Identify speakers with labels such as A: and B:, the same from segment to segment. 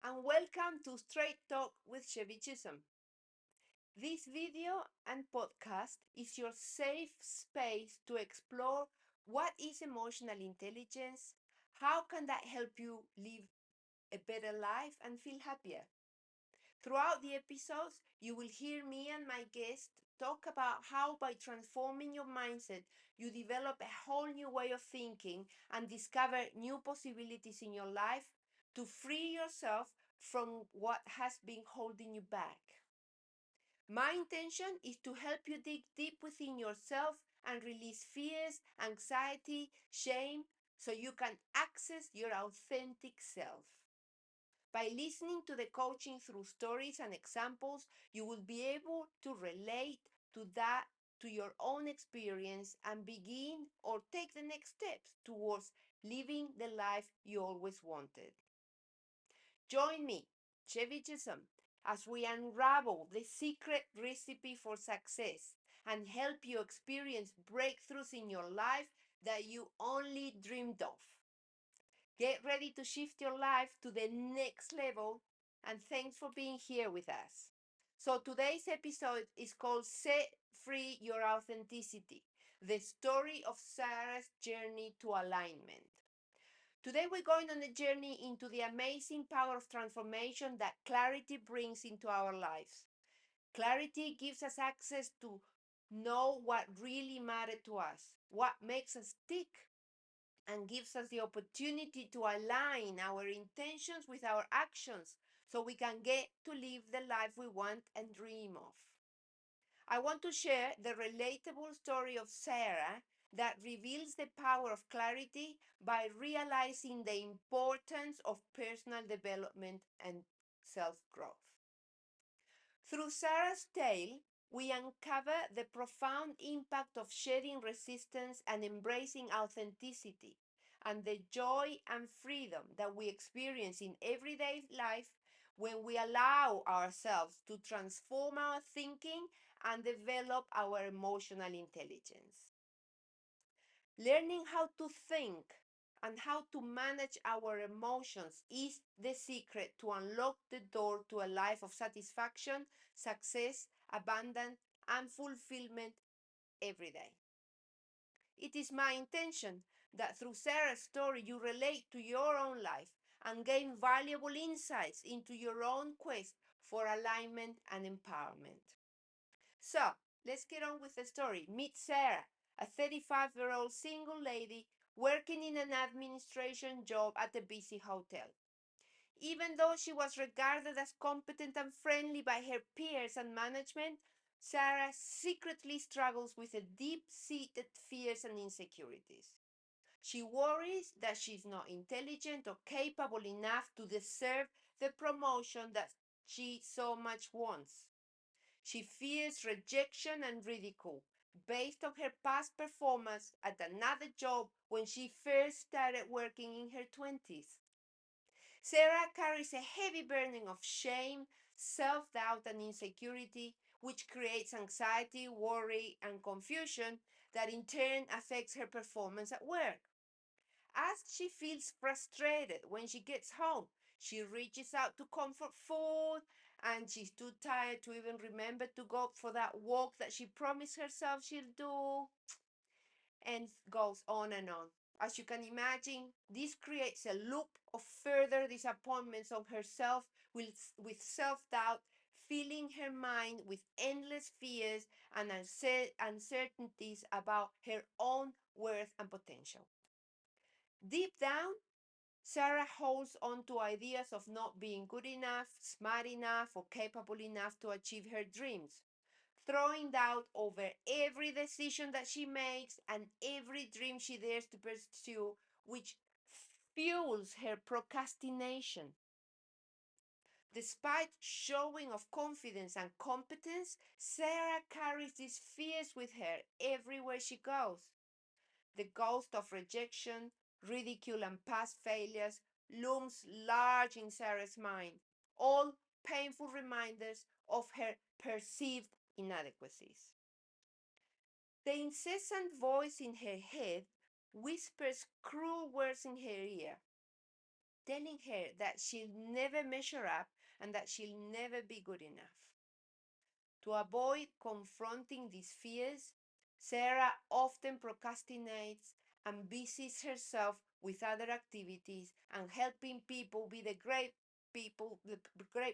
A: and welcome to Straight Talk with Chevy Chisholm. This video and podcast is your safe space to explore what is emotional intelligence, how can that help you live a better life and feel happier. Throughout the episodes, you will hear me and my guest talk about how by transforming your mindset, you develop a whole new way of thinking and discover new possibilities in your life to free yourself from what has been holding you back. My intention is to help you dig deep within yourself and release fears, anxiety, shame, so you can access your authentic self. By listening to the coaching through stories and examples, you will be able to relate to your own experience and begin or take the next steps towards living the life you always wanted. Join me, Chevy Chisholm, as we unravel the secret recipe for success and help you experience breakthroughs in your life that you only dreamed of. Get ready to shift your life to the next level, and thanks for being here with us. So, today's episode is called Set Free Your Authenticity, the story of Sarah's journey to alignment. Today, we're going on a journey into the amazing power of transformation that clarity brings into our lives. Clarity gives us access to know what really matters to us, what makes us tick, and gives us the opportunity to align our intentions with our actions so we can get to live the life we want and dream of. I want to share the relatable story of Sarah that reveals the power of clarity by realizing the importance of personal development and self growth. Through Sarah's tale, we uncover the profound impact of shedding resistance and embracing authenticity, and the joy and freedom that we experience in everyday life when we allow ourselves to transform our thinking and develop our emotional intelligence. Learning how to think and how to manage our emotions is the secret to unlock the door to a life of satisfaction, success, abundance, and fulfillment every day. It is my intention that through Sarah's story you relate to your own life and gain valuable insights into your own quest for alignment and empowerment. So, let's get on with the story. Meet Sarah, a 35-year-old single lady working in an administration job at a busy hotel. Even though she was regarded as competent and friendly by her peers and management, Sarah secretly struggles with a deep-seated fears and insecurities. She worries that she's not intelligent or capable enough to deserve the promotion that she so much wants. She fears rejection and ridicule based on her past performance at another job when she first started working in her 20s. Sarah carries a heavy burden of shame, self doubt, and insecurity, which creates anxiety, worry, and confusion that in turn affects her performance at work. As she feels frustrated when she gets home, she reaches out to comfort food and she's too tired to even remember to go for that walk that she promised herself she'll do, and goes on and on. As you can imagine, this creates a loop of further disappointments on herself with self doubt, filling her mind with endless fears and uncertainties about her own worth and potential. Deep down, Sarah holds on to ideas of not being good enough, smart enough, or capable enough to achieve her dreams, throwing doubt over every decision that she makes and every dream she dares to pursue, which fuels her procrastination. Despite showing of confidence and competence, Sarah carries these fears with her everywhere she goes. The ghost of rejection, ridicule, and past failures looms large in Sarah's mind, all painful reminders of her perceived inadequacies. The incessant voice in her head whispers cruel words in her ear. telling her that she'll never measure up and that she'll never be good enough. To avoid confronting these fears, Sarah often procrastinates and busies herself with other activities and helping people be the great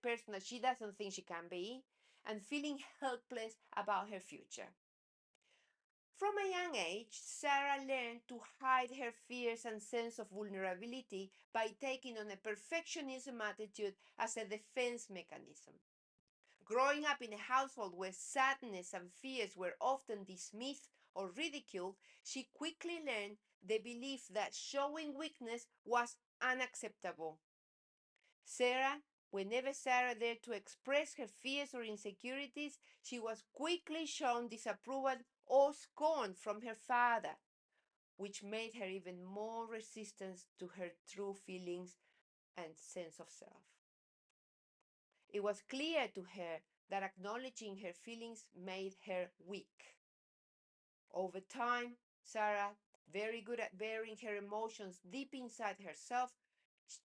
A: person that she doesn't think she can be, and feeling helpless about her future. From a young age, Sarah learned to hide her fears and sense of vulnerability by taking on a perfectionism attitude as a defense mechanism. Growing up in a household where sadness and fears were often dismissed or ridiculed, she quickly learned the belief that showing weakness was unacceptable. Sarah, whenever Sarah dared to express her fears or insecurities, she was quickly shown disapproval or scorn from her father, which made her even more resistant to her true feelings and sense of self. It was clear to her that acknowledging her feelings made her weak. Over time, Sarah, very good at bearing her emotions deep inside herself,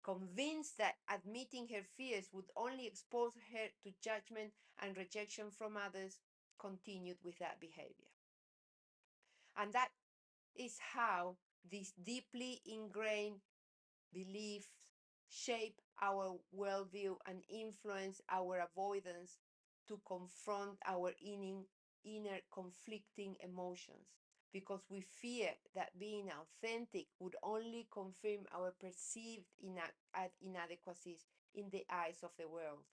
A: convinced that admitting her fears would only expose her to judgment and rejection from others, continued with that behavior. And that is how these deeply ingrained beliefs shape our worldview and influence our avoidance to confront our inner conflicting emotions, because we fear that being authentic would only confirm our perceived inadequacies in the eyes of the world.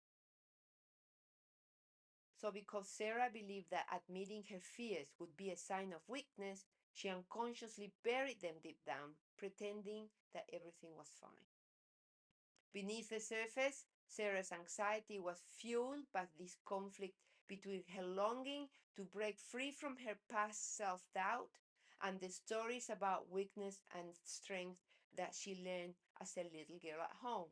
A: So, because Sarah believed that admitting her fears would be a sign of weakness, she unconsciously buried them deep down, pretending that everything was fine. Beneath the surface, Sarah's anxiety was fueled by this conflict between her longing to break free from her past self doubt and the stories about weakness and strength that she learned as a little girl at home.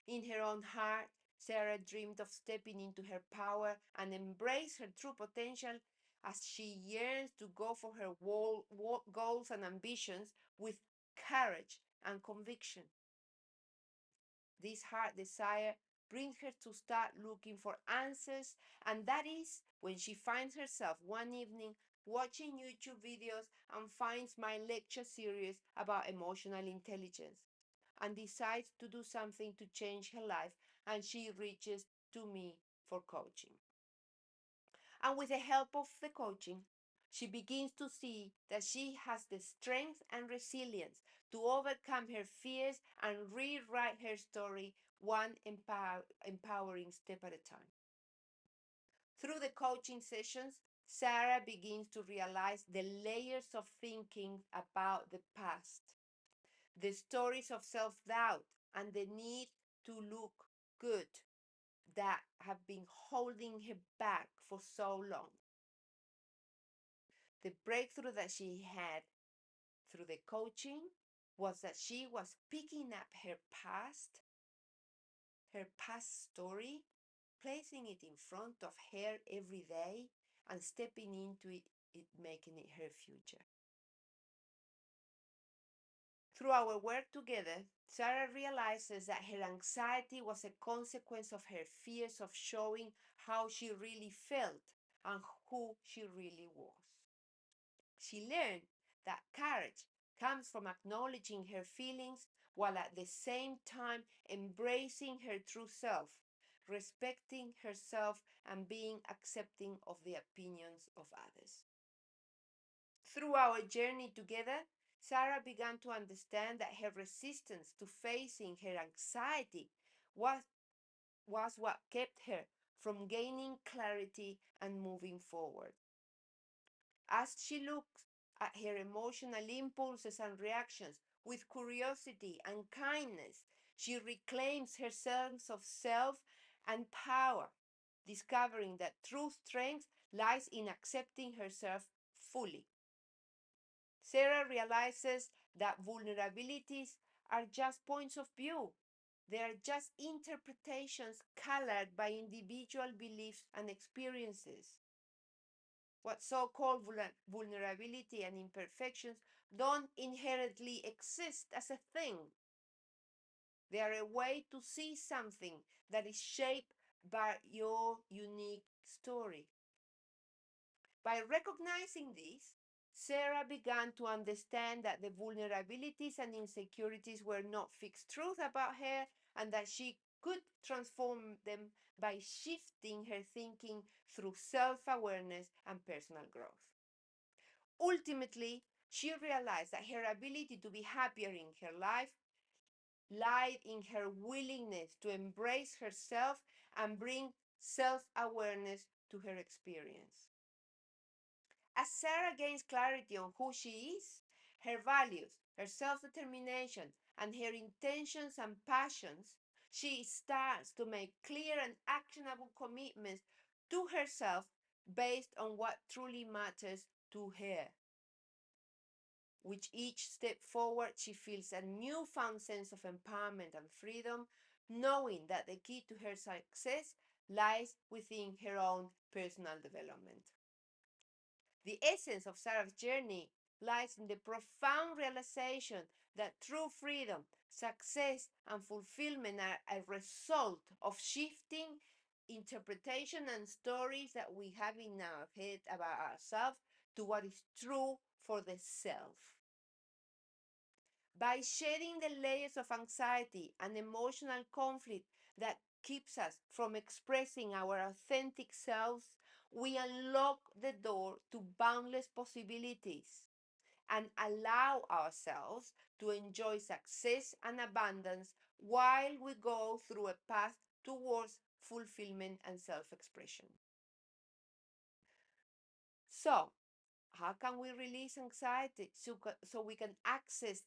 A: In her own heart, Sarah dreamed of stepping into her power and embrace her true potential as she yearns to go for her goals and ambitions with courage and conviction. This heart desire brings her to start looking for answers, and that is when she finds herself one evening watching YouTube videos and finds my lecture series about emotional intelligence and decides to do something to change her life, and she reaches to me for coaching. And with the help of the coaching, she begins to see that she has the strength and resilience to overcome her fears and rewrite her story one empowering step at a time. Through the coaching sessions, Sarah begins to realize the layers of thinking about the past, the stories of self doubt, and the need to look good that have been holding her back for so long. The breakthrough that she had through the coaching was that she was picking up her past story, placing it in front of her every day and stepping into it making it her future. Through our work together, Sarah realizes that her anxiety was a consequence of her fears of showing how she really felt and who she really was. She learned that courage comes from acknowledging her feelings while at the same time embracing her true self, respecting herself, and being accepting of the opinions of others. Through our journey together, Sarah began to understand that her resistance to facing her anxiety was, was what kept her from gaining clarity and moving forward. As she looks at her emotional impulses and reactions with curiosity and kindness, she reclaims her sense of self and power, discovering that true strength lies in accepting herself fully. Sarah realizes that vulnerabilities are just points of view. They are just interpretations colored by individual beliefs and experiences. What so-called vulnerability and imperfections don't inherently exist as a thing. They are a way to see something that is shaped by your unique story. By recognizing this, Sarah began to understand that the vulnerabilities and insecurities were not fixed truths about her and that she could transform them by shifting her thinking through self-awareness and personal growth. Ultimately, she realized that her ability to be happier in her life lied in her willingness to embrace herself and bring self-awareness to her experience. As Sarah gains clarity on who she is, her values, her self-determination, and her intentions and passions, she starts to make clear and actionable commitments to herself based on what truly matters to her. With each step forward, she feels a newfound sense of empowerment and freedom, knowing that the key to her success lies within her own personal development. The essence of Sarah's journey lies in the profound realization that true freedom, success, and fulfillment are a result of shifting interpretation and stories that we have in our head about ourselves to what is true for the self. By shedding the layers of anxiety and emotional conflict that keeps us from expressing our authentic selves, we unlock the door to boundless possibilities and allow ourselves to enjoy success and abundance while we go through a path towards fulfillment and self-expression. So, how can we release anxiety so we can access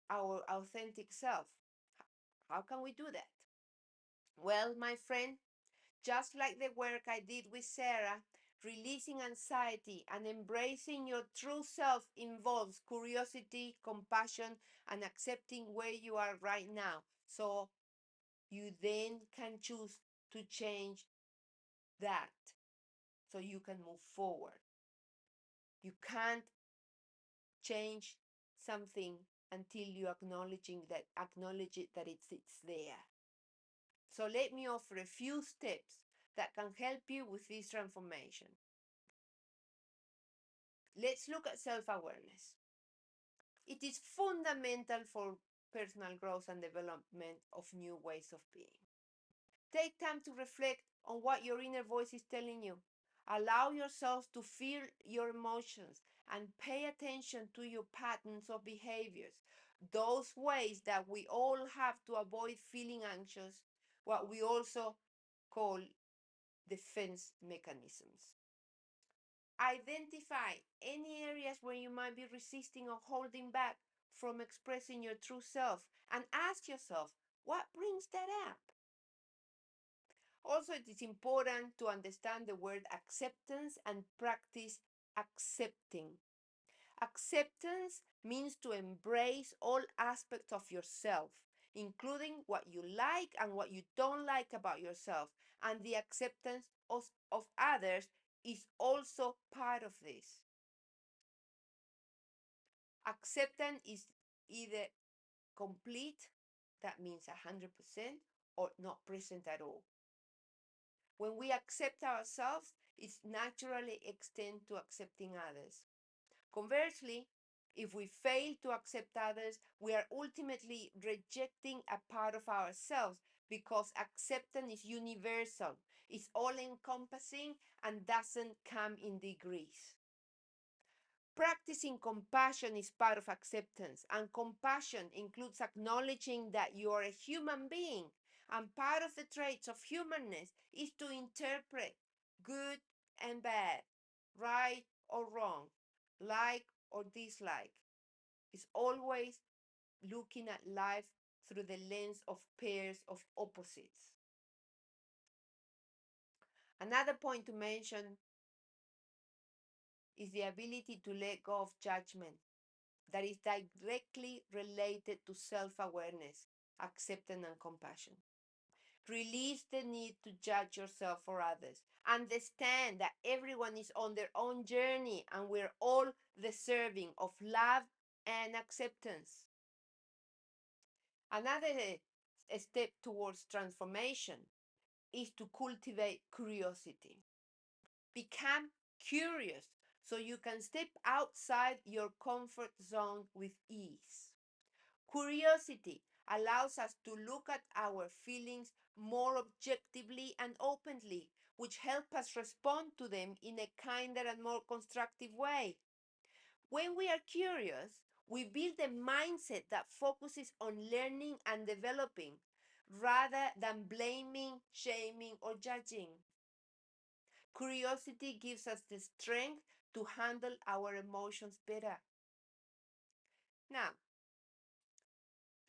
A: our authentic self? How can we do that? Well, my friend, just like the work I did with Sarah, releasing anxiety and embracing your true self involves curiosity, compassion, and accepting where you are right now. So you then can choose to change that so you can move forward. You can't change something until you acknowledge it that it's there. So let me offer a few steps that can help you with this transformation. Let's look at self-awareness. It is fundamental for personal growth and development of new ways of being. Take time to reflect on what your inner voice is telling you. Allow yourself to feel your emotions and pay attention to your patterns of behaviors, those ways that we all have to avoid feeling anxious, what we also call defense mechanisms. Identify any areas where you might be resisting or holding back from expressing your true self and ask yourself, what brings that up? Also, it is important to understand the word acceptance and practice accepting. Acceptance means to embrace all aspects of yourself, including what you like and what you don't like about yourself. And the acceptance of others is also part of this. Acceptance is either complete, that means 100%, or not present at all. When we accept ourselves, it naturally extends to accepting others. Conversely, if we fail to accept others, we are ultimately rejecting a part of ourselves because acceptance is universal, it's all encompassing, and doesn't come in degrees. Practicing compassion is part of acceptance, and compassion includes acknowledging that you are a human being, and part of the traits of humanness is to interpret good and bad, right or wrong, like or dislike. It's always looking at life through the lens of pairs of opposites. Another point to mention is the ability to let go of judgment that is directly related to self-awareness, acceptance, and compassion. Release the need to judge yourself or others. Understand that everyone is on their own journey and we're all deserving of love and acceptance. Another step towards transformation is to cultivate curiosity. Become curious so you can step outside your comfort zone with ease. Curiosity allows us to look at our feelings more objectively and openly, which help us respond to them in a kinder and more constructive way. When we are curious, we build a mindset that focuses on learning and developing rather than blaming, shaming, or judging. Curiosity gives us the strength to handle our emotions better. Now,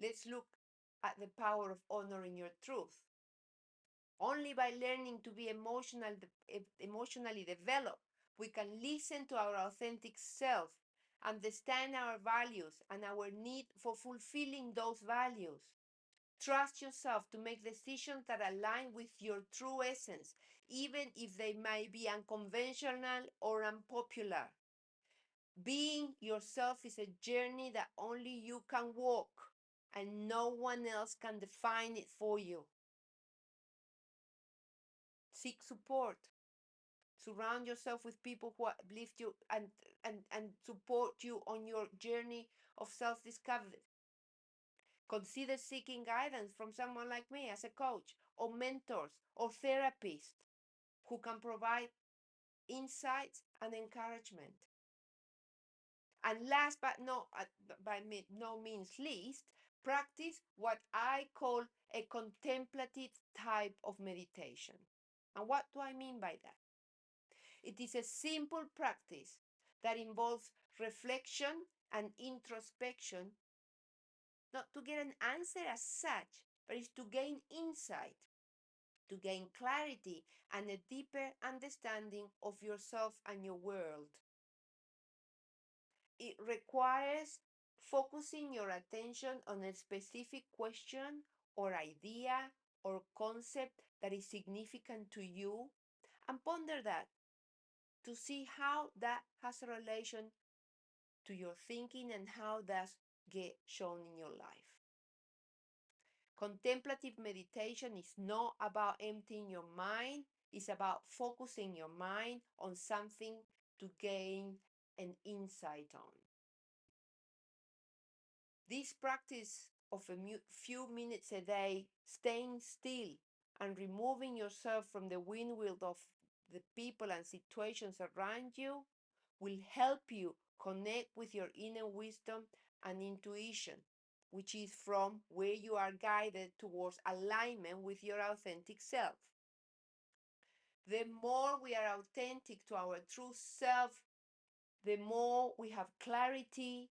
A: let's look at the power of honoring your truth. Only by learning to be emotionally developed, we can listen to our authentic self, understand our values, and our need for fulfilling those values. Trust yourself to make decisions that align with your true essence, even if they may be unconventional or unpopular. Being yourself is a journey that only you can walk, and no one else can define it for you. Seek support. Surround yourself with people who uplift you and support you on your journey of self-discovery. Consider seeking guidance from someone like me as a coach, or mentors, or therapists who can provide insights and encouragement. And last but by no means least, practice what I call a contemplative type of meditation. And what do I mean by that? It is a simple practice that involves reflection and introspection, not to get an answer as such, but is to gain insight, to gain clarity and a deeper understanding of yourself and your world. It requires focusing your attention on a specific question or idea or concept that is significant to you, and ponder that to see how that has a relation to your thinking and how that's get shown in your life. Contemplative meditation is not about emptying your mind, it's about focusing your mind on something to gain an insight on. This practice of a few minutes a day, staying still and removing yourself from the windwheel of the people and situations around you, will help you connect with your inner wisdom and intuition, which is from where you are guided towards alignment with your authentic self. The more we are authentic to our true self, the more we have clarity,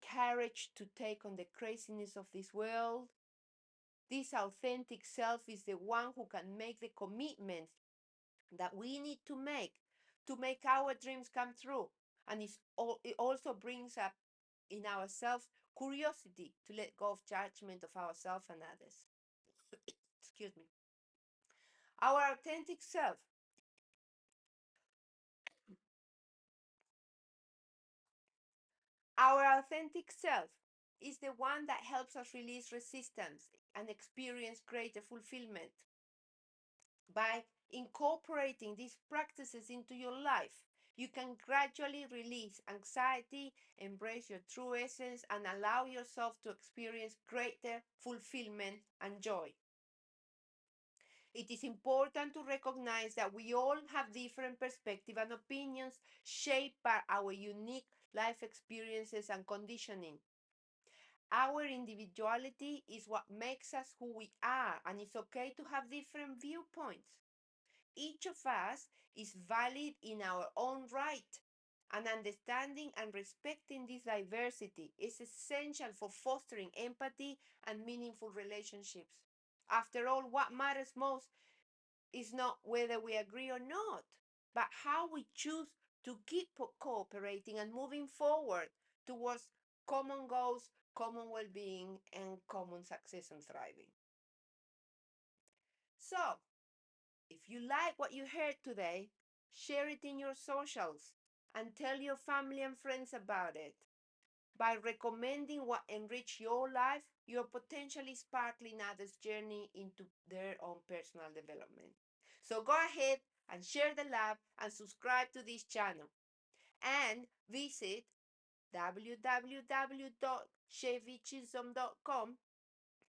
A: courage to take on the craziness of this world. This authentic self is the one who can make the commitments that we need to make our dreams come true. And it also brings up in ourselves curiosity to let go of judgment of ourselves and others. Excuse me. Our authentic self. Our authentic self is the one that helps us release resistance and experience greater fulfillment. By incorporating these practices into your life, you can gradually release anxiety, embrace your true essence, and allow yourself to experience greater fulfillment and joy. It is important to recognize that we all have different perspectives and opinions shaped by our unique life experiences and conditioning. Our individuality is what makes us who we are, and it's okay to have different viewpoints. Each of us is valid in our own right, and understanding and respecting this diversity is essential for fostering empathy and meaningful relationships. After all, what matters most is not whether we agree or not, but how we choose to keep cooperating and moving forward towards common goals, common well-being, and common success and thriving. So, if you like what you heard today, share it in your socials and tell your family and friends about it. By recommending what enrich your life, you're potentially sparkling others' journey into their own personal development. So go ahead and share the love and subscribe to this channel. And visit www.chevychisholm.com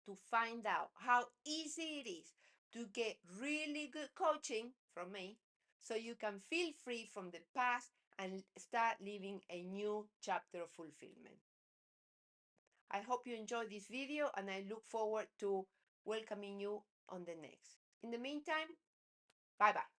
A: to find out how easy it is to get really good coaching from me so you can feel free from the past and start living a new chapter of fulfillment. I hope you enjoyed this video and I look forward to welcoming you on the next. In the meantime, bye bye.